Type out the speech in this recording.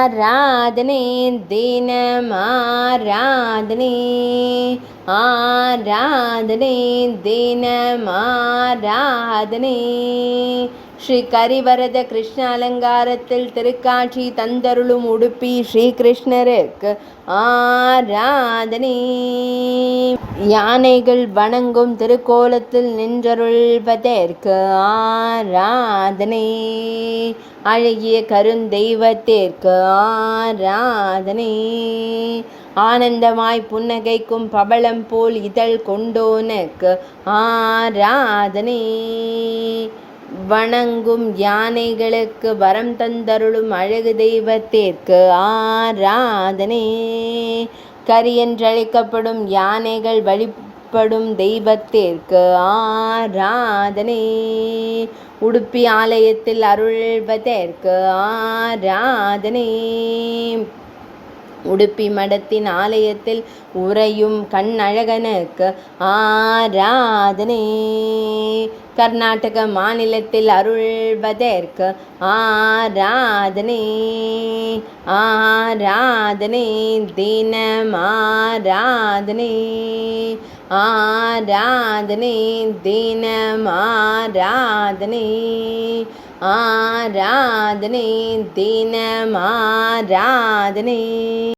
ஆராதனை தினமாராதனை ஆராதனை தினமாராதனை. ஸ்ரீ கரிவரத கிருஷ்ண அலங்காரத்தில் திருக்காட்சி தந்தருளும் உடுப்பி ஸ்ரீகிருஷ்ணருக்கு ஆராதனை. யானைகள் வணங்கும் திருக்கோலத்தில் நின்றருள்வதற்கு ஆராதனை. அழகிய கருந்தெய்வத்திற்கு ஆராதனை. ஆனந்தமாய் புன்னகைக்கும் பவளம் போல் இதழ் கொண்டோனுக்கு ஆராதனை. வணங்கும் யானைகளுக்கு வரம் தந்தருளும் அழகு தெய்வத்திற்கு ஆராதனை. கரி என்றழைக்கப்படும் யானைகள் வழிபடும் தெய்வத்திற்கு ஆராதனை. உடுப்பி ஆலயத்தில் அருள்வதற்கு ஆராதனை. உடுப்பி மடத்தின் ஆலயத்தில் உறையும் கண்ணழகனுக்கு ஆராதனை. கர்நாடக மாநிலத்தில் அருள்வதற்கு ஆராதனை. ஆராதனை தினமாராதனை. ஆராதனை தினமாராதனை. ஆராதனை தினமாராதனை.